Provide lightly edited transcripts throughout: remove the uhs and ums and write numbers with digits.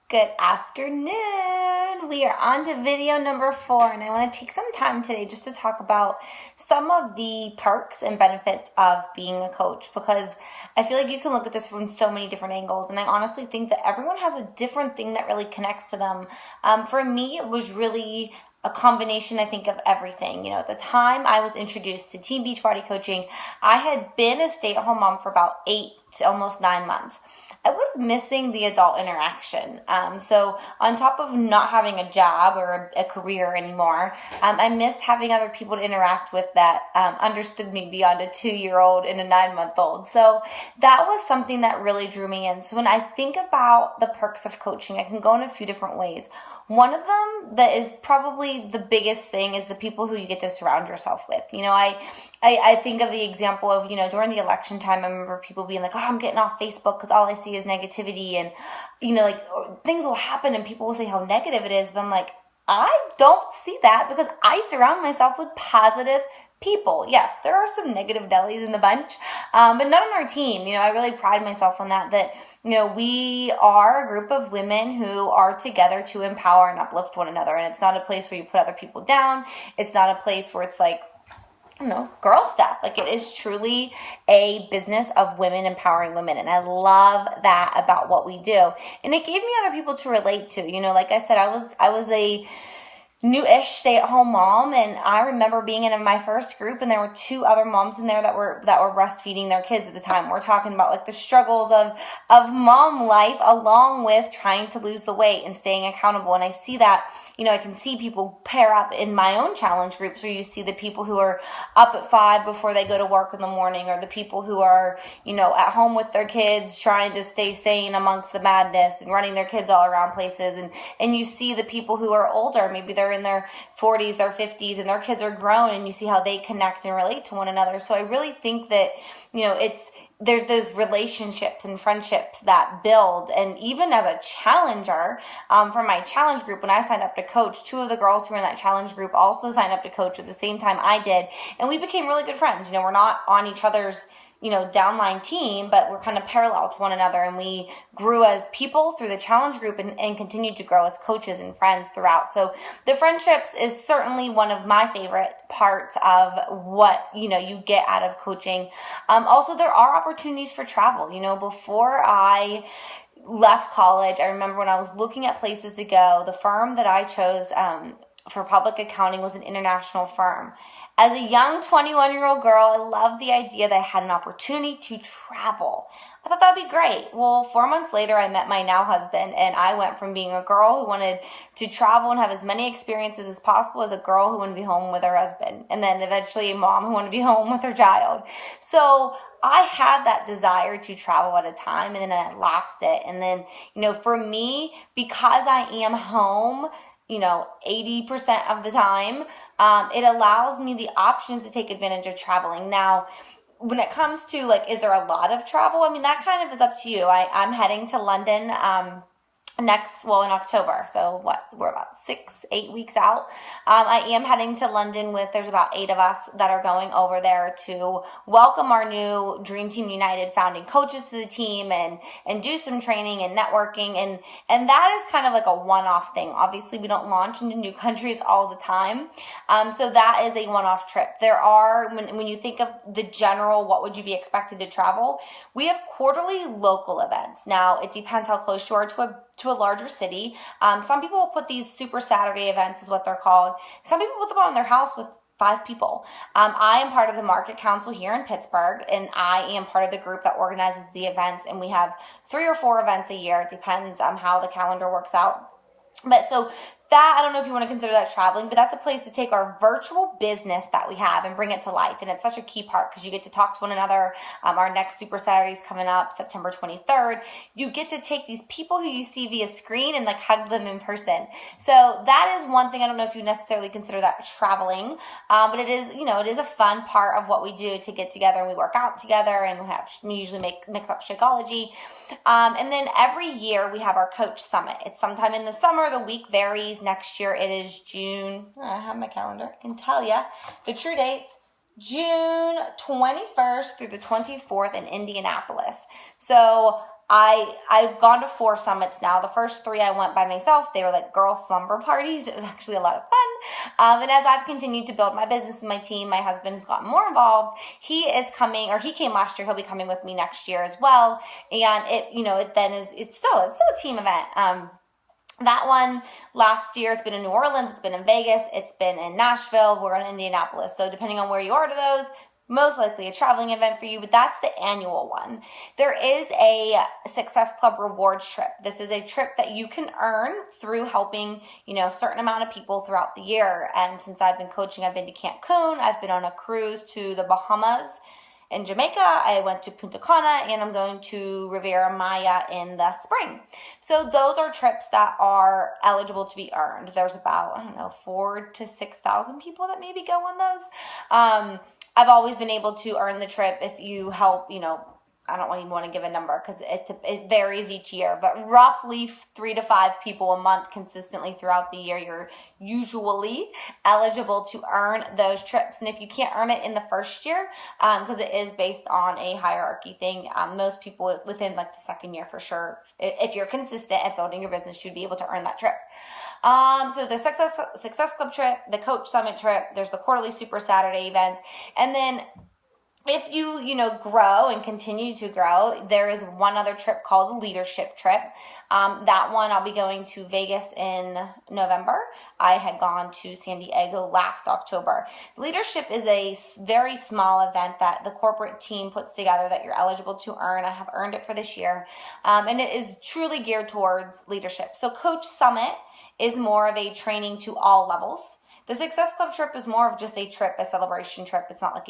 Good afternoon. We are on to video number 4, and I want to take some time today just to talk about some of the perks and benefits of being a coach, because I feel like you can look at this from so many different angles, and I honestly think that everyone has a different thing that really connects to them. For me, it was really a combination, I think, of everything. At the time I was introduced to Team Beachbody coaching, I had been a stay-at-home mom for about 8 to almost 9 months. I was missing the adult interaction. So on top of not having a job or a career anymore, I missed having other people to interact with that understood me beyond a 2-year-old and a 9-month-old. So that was something that really drew me in. So when I think about the perks of coaching, I can go in a few different ways. One of them that is probably the biggest thing is the people who you get to surround yourself with. I think of the example of, during the election time, I remember people being like, oh, I'm getting off Facebook because all I see is negativity, and, things will happen and people will say how negative it is. But I'm like, I don't see that because I surround myself with positive people. Yes, there are some negative Nellies in the bunch, but not on our team. I really pride myself on that we are a group of women who are together to empower and uplift one another. And it's not a place where you put other people down. It's not a place where it's like, girl stuff. Like, it is truly a business of women empowering women. And I love that about what we do. And it gave me other people to relate to. Like I said, I was a new-ish stay-at-home mom, and I remember being in my first group, and there were 2 other moms in there that were breastfeeding their kids at the time. We're talking about like the struggles of mom life, along with trying to lose the weight and staying accountable. And I see that, I can see people pair up in my own challenge groups, where you see the people who are up at 5 before they go to work in the morning, or the people who are, at home with their kids trying to stay sane amongst the madness and running their kids all around places. And you see the people who are older, maybe they're in their 40s, their 50s, and their kids are grown, and you see how they connect and relate to one another. So I really think that, there's those relationships and friendships that build. And even as a challenger, for my challenge group, when I signed up to coach, 2 of the girls who were in that challenge group also signed up to coach at the same time I did, and we became really good friends. We're not on each other's downline team, but we're kind of parallel to one another, and we grew as people through the challenge group and continued to grow as coaches and friends throughout. So the friendships is certainly one of my favorite parts of what you get out of coaching. Also, there are opportunities for travel. Before I left college, I remember when I was looking at places to go, the firm that I chose for public accounting was an international firm. As a young 21-year-old girl, I loved the idea that I had an opportunity to travel. I thought that'd be great. Well, 4 months later, I met my now husband, and I went from being a girl who wanted to travel and have as many experiences as possible as a girl who wanted to be home with her husband, and then eventually a mom who wanted to be home with her child. So I had that desire to travel at a time, and then I lost it. And then, for me, because I am home, 80% of the time, it allows me the options to take advantage of traveling. Now, when it comes to is there a lot of travel? I mean, that kind of is up to you. I'm heading to London, in October. So we're about 6-8 weeks out. I am heading to London there's about 8 of us that are going over there to welcome our new Dream Team United founding coaches to the team and do some training and networking. And that is kind of like a one-off thing. Obviously, we don't launch into new countries all the time. So that is a one-off trip. There are, when you think of the general, what would you be expected to travel? We have quarterly local events. Now, it depends how close you are to a larger city. Some people will put these Super Saturday events, is what they're called. Some people put them on their house with 5 people. I am part of the Market Council here in Pittsburgh, and I am part of the group that organizes the events, and we have 3 or 4 events a year. It depends on how the calendar works out. But so that, I don't know if you want to consider that traveling, but that's a place to take our virtual business that we have and bring it to life. And it's such a key part because you get to talk to one another. Our next Super Saturday is coming up September 23rd. You get to take these people who you see via screen and hug them in person. So that is one thing. I don't know if you necessarily consider that traveling, but it is, it is a fun part of what we do to get together, and we work out together, and we usually mix up Shakeology. And then every year we have our Coach Summit. It's sometime in the summer. The week varies. Next year it is June. I have my calendar. I can tell you the true dates. June 21st through the 24th in Indianapolis. So I've gone to 4 summits now. The first 3 I went by myself. They were like girl slumber parties. It was actually a lot of fun. And as I've continued to build my business and my team, my husband has gotten more involved. He is coming, or he came last year. He'll be coming with me next year as well. And it's still a team event. That one last year, it's been in New Orleans, it's been in Vegas, it's been in Nashville, we're in Indianapolis. So depending on where you are to those, most likely a traveling event for you, but that's the annual one. There is a Success Club rewards trip. This is a trip that you can earn through helping, a certain amount of people throughout the year. And since I've been coaching, I've been to Cancun, I've been on a cruise to the Bahamas. In Jamaica, I went to Punta Cana, and I'm going to Riviera Maya in the spring. So those are trips that are eligible to be earned. There's about, 4,000 to 6,000 people that maybe go on those. I've always been able to earn the trip if you help, I don't even want to give a number because it varies each year, but roughly 3 to 5 people a month consistently throughout the year, you're usually eligible to earn those trips. And if you can't earn it in the first year, because it is based on a hierarchy thing, most people within like the second year for sure, if you're consistent at building your business, you'd be able to earn that trip. So the Success Club trip, the Coach Summit trip, there's the quarterly Super Saturday events, and then if you, grow and continue to grow, there is one other trip called the Leadership Trip. That one, I'll be going to Vegas in November. I had gone to San Diego last October. Leadership is a very small event that the corporate team puts together that you're eligible to earn. I have earned it for this year. And it is truly geared towards leadership. So Coach Summit is more of a training to all levels. The Success Club trip is more of just a trip, a celebration trip. It's not like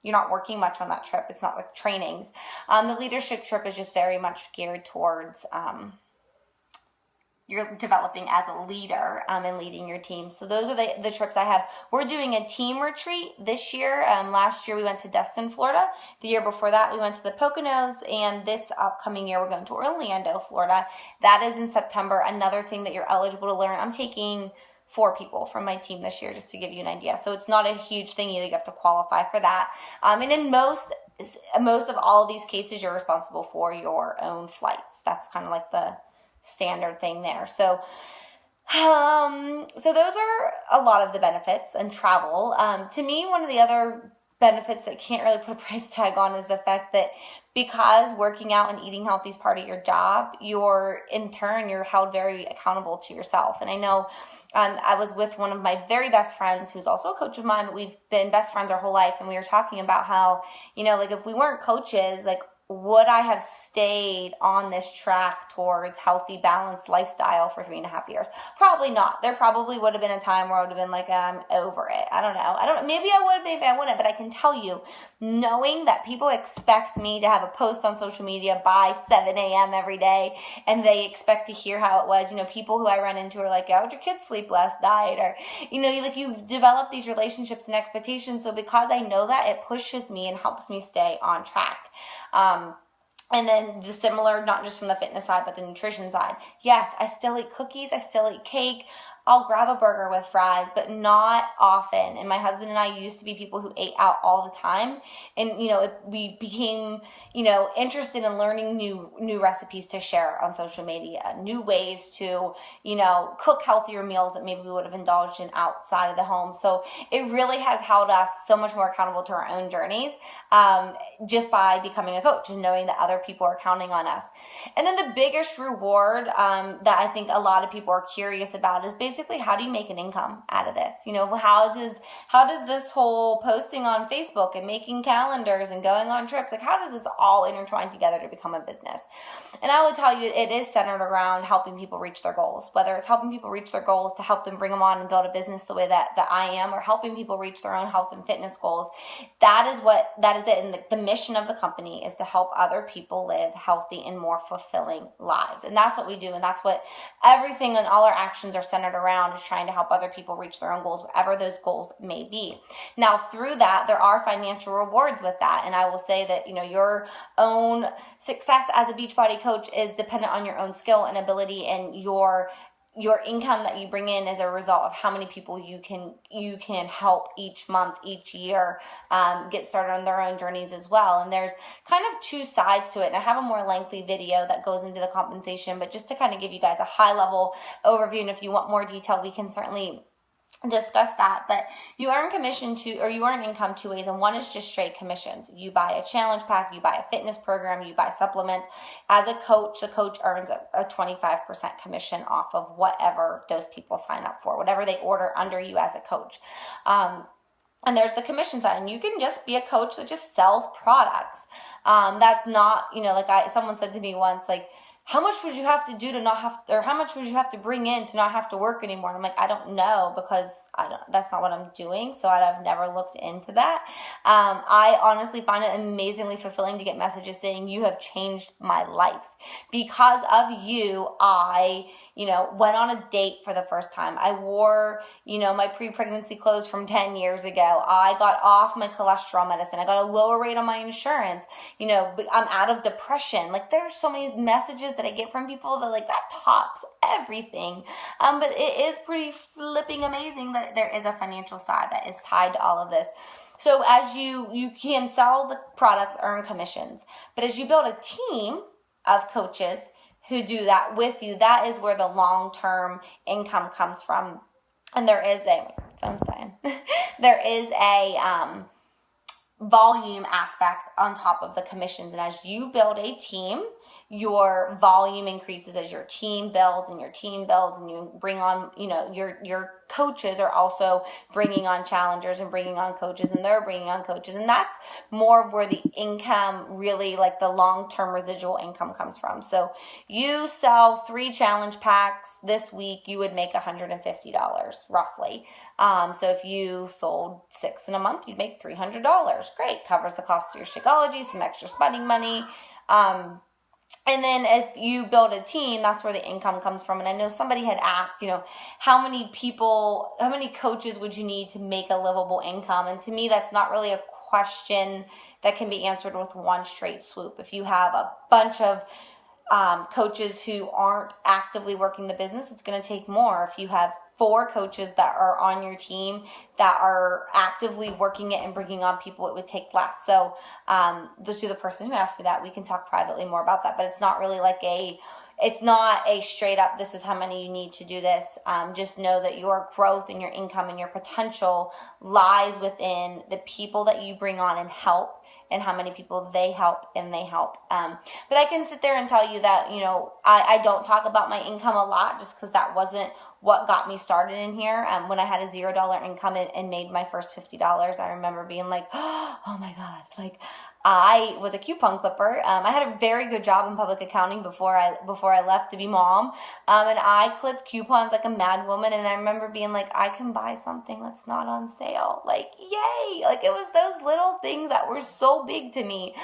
you're not working much on that trip. It's not like trainings. The leadership trip is just very much geared towards you're developing as a leader and leading your team. So those are the trips I have. We're doing a team retreat this year. Last year we went to Destin, Florida. The year before that we went to the Poconos. And this upcoming year we're going to Orlando, Florida. That is in September. Another thing that you're eligible to learn. I'm taking 4 people from my team this year, just to give you an idea. So it's not a huge thing either. You have to qualify for that. And in most of all of these cases, you're responsible for your own flights. That's kind of like the standard thing there. So those are a lot of the benefits and travel. To me, one of the other benefits that can't really put a price tag on is the fact that because working out and eating healthy is part of your job, you're held very accountable to yourself. And I know I was with one of my very best friends who's also a coach of mine, but we've been best friends our whole life. And we were talking about how, if we weren't coaches, would I have stayed on this track towards healthy, balanced lifestyle for 3.5 years? Probably not. There probably would have been a time where I would have been like, I'm over it. I don't know. Maybe I would, maybe I wouldn't. But I can tell you, knowing that people expect me to have a post on social media by 7 a.m. every day, and they expect to hear how it was. People who I run into are like, how'd your kids sleep last night? Or, you've developed these relationships and expectations. So because I know that, it pushes me and helps me stay on track. And then the similar, not just from the fitness side, but the nutrition side. Yes, I still eat cookies. I still eat cake. I'll grab a burger with fries, but not often. And my husband and I used to be people who ate out all the time. And, we became, interested in learning new recipes to share on social media, new ways to, cook healthier meals that maybe we would have indulged in outside of the home. So it really has held us so much more accountable to our own journeys, just by becoming a coach and knowing that other people are counting on us. And then the biggest reward that I think a lot of people are curious about is basically, how do you make an income out of this? How does this whole posting on Facebook and making calendars and going on trips, how does this all intertwine together to become a business? And I will tell you, it is centered around helping people reach their goals, whether it's helping people reach their goals to help them bring them on and build a business the way that I am, or helping people reach their own health and fitness goals. That is it. And the mission of the company is to help other people live healthy and more fulfilling lives. And that's what we do. And that's what everything and all our actions are centered around, is trying to help other people reach their own goals, whatever those goals may be. Now, through that, there are financial rewards with that. And I will say that, your own success as a Beachbody coach is dependent on your own skill and ability and your your income that you bring in as a result of how many people you can help each month, each year, get started on their own journeys as well. And there's kind of two sides to it. And I have a more lengthy video that goes into the compensation, but just to kind of give you guys a high level overview. And if you want more detail, we can certainly discuss that. But you earn you earn income two ways, and one is just straight commissions. You buy a challenge pack, you buy a fitness program, you buy supplements. As a coach, the coach earns a 25% commission off of whatever those people sign up for, whatever they order under you as a coach. And there's the commission side, and you can just be a coach that just sells products. That's not, like someone said to me once, like, how much would you have to do to not have, or how much would you have to bring in to not have to work anymore? And I'm like, I don't know, because that's not what I'm doing. So I've never looked into that. I honestly find it amazingly fulfilling to get messages saying, you have changed my life. Because of you, I went on a date for the first time. I wore, my pre-pregnancy clothes from 10 years ago. I got off my cholesterol medicine. I got a lower rate on my insurance. I'm out of depression. Like, there are so many messages that I get from people that that tops everything. But it is pretty flipping amazing that there is a financial side that is tied to all of this. So as you can sell the products, earn commissions. But as you build a team of coaches who do that with you, that is where the long-term income comes from. And there is phone's dying. There is a volume aspect on top of the commissions. And as you build a team, your volume increases as your team builds, and you bring on, your coaches are also bringing on challengers and bringing on coaches, and they're bringing on coaches. And that's more of where the income really, like the long-term residual income, comes from. So you sell 3 challenge packs this week, you would make $150 roughly. So if you sold 6 in a month, you'd make $300. Great. Covers the cost of your Shakeology, some extra spending money. And then if you build a team, that's where the income comes from. And I know somebody had asked, how many coaches would you need to make a livable income? And to me, that's not really a question that can be answered with one straight swoop. If you have a bunch of coaches who aren't actively working the business, it's going to take more. If you have 4 coaches that are on your team that are actively working it and bringing on people, it would take less. So to the person who asked me that, we can talk privately more about that, but it's not really it's not a straight up, this is how many you need to do this. Just know that your growth and your income and your potential lies within the people that you bring on and help, and how many people they help. But I can sit there and tell you that, I don't talk about my income a lot, just because that wasn't what got me started in here. When I had a $0 income and made my first $50, I remember being like, oh my God, like, I was a coupon clipper. I had a very good job in public accounting before I left to be mom. And I clipped coupons like a mad woman. And I remember being like, I can buy something that's not on sale. Like, yay. Like, it was those little things that were so big to me.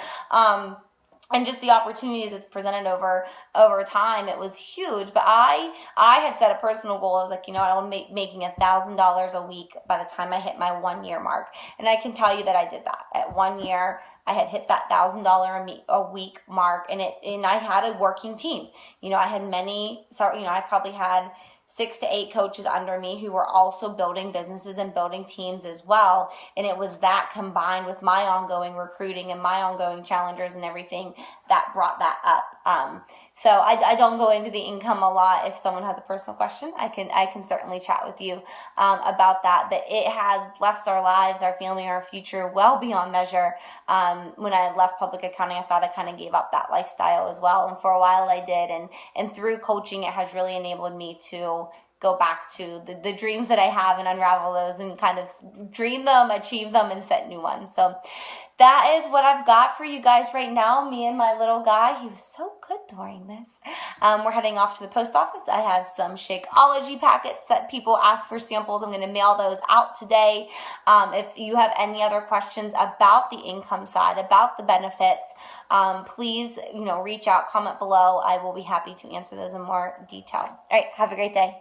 And just the opportunities it's presented over time, it was huge. But I had set a personal goal. I was like, I will make making $1,000 a week by the time I hit my 1 year mark. And I can tell you that I did that. At 1 year, I had hit that $1,000 a week mark, and I had a working team. I had I probably had 6 to 8 coaches under me who were also building businesses and building teams as well. And it was that combined with my ongoing recruiting and my ongoing challengers and everything that brought that up. So I don't go into the income a lot. If someone has a personal question, I can certainly chat with you about that. But it has blessed our lives, our family, our future well beyond measure. When I left public accounting, I thought I kind of gave up that lifestyle as well. And for a while I did. And through coaching, it has really enabled me to go back to the dreams that I have and unravel those and kind of dream them, achieve them, and set new ones. So that is what I've got for you guys right now. Me and my little guy, he was so good during this. We're heading off to the post office. I have some Shakeology packets that people ask for samples. I'm going to mail those out today. If you have any other questions about the income side, about the benefits, please, reach out, comment below. I will be happy to answer those in more detail. All right, have a great day.